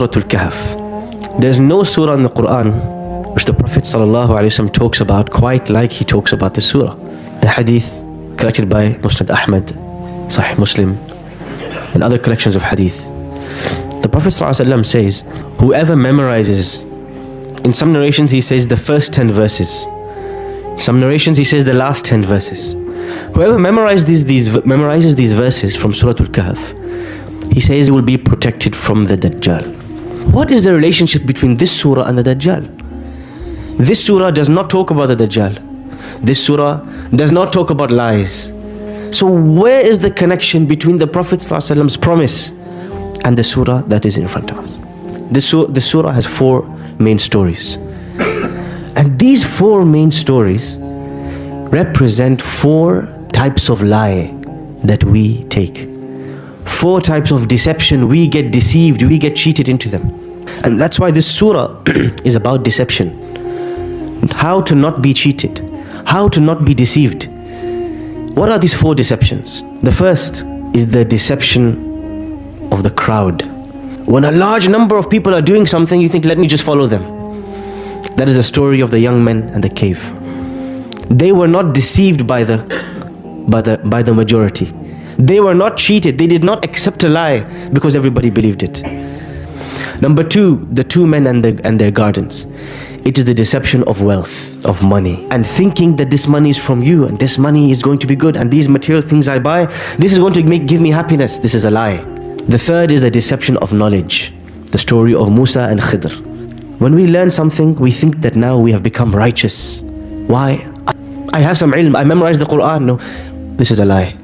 sura-t-kahaf. There's no surah in the Quran which the Prophet ﷺ talks about quite like he talks about this surah. A hadith collected by Musnad Ahmad, Sahih Muslim, and other collections of hadith. The Prophet ﷺ says, whoever memorizes, in some narrations he says the first 10 verses, some narrations he says the last 10 verses. Whoever memorizes these verses from Surah-t-Kahaf, he says he will be protected from the Dajjal. What is the relationship between this surah and the Dajjal? This surah does not talk about the Dajjal. This surah does not talk about lies. So where is the connection between the Prophet ﷺ's promise and the surah that is in front of us? This surah has 4 main stories. And these 4 main stories represent 4 types of lie that we take. 4 types of deception. We get deceived, we get cheated into them. And that's why this surah is about deception. How to not be cheated, how to not be deceived. What are these 4 deceptions? The first is the deception of the crowd. When a large number of people are doing something, you think, let me just follow them. That is the story of the young men and the cave. They were not deceived by the majority. They were not cheated. They did not accept a lie because everybody believed it. Number 2, the 2 men and their gardens. It is the deception of wealth, of money, and thinking that this money is from you and this money is going to be good and these material things I buy, this is going to give me happiness. This is a lie. The third is the deception of knowledge, the story of Musa and Khidr. When we learn something, we think that now we have become righteous. Why? I have some ilm, I memorized the Quran. No, this is a lie.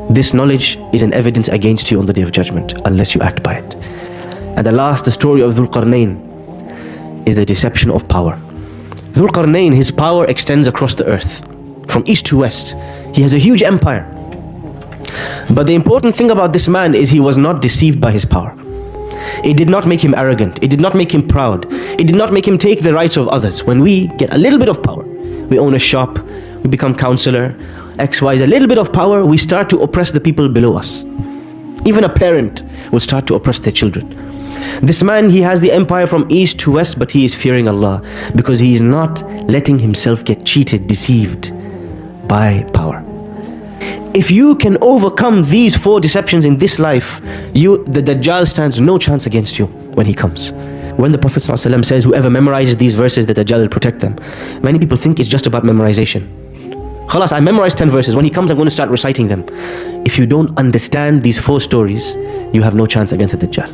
This knowledge is an evidence against you on the Day of Judgment unless you act by it. And the last, the story of Dhul Qarnayn, is the deception of power. Dhul Qarnayn, his power extends across the earth, from east to west. He has a huge empire. But the important thing about this man is he was not deceived by his power. It did not make him arrogant. It did not make him proud. It did not make him take the rights of others. When we get a little bit of power, we own a shop, we become counselor, XY, a little bit of power, we start to oppress the people below us. Even a parent will start to oppress their children. This man, he has the empire from east to west, but he is fearing Allah because he is not letting himself get cheated, deceived by power. If you can overcome these 4 deceptions in this life, the Dajjal stands no chance against you when he comes. When the Prophet ﷺ says, whoever memorizes these verses, the Dajjal will protect them, many people think it's just about memorization. Khalas, I memorized 10 verses. When he comes, I'm going to start reciting them. If you don't understand these 4 stories, you have no chance against the Dajjal.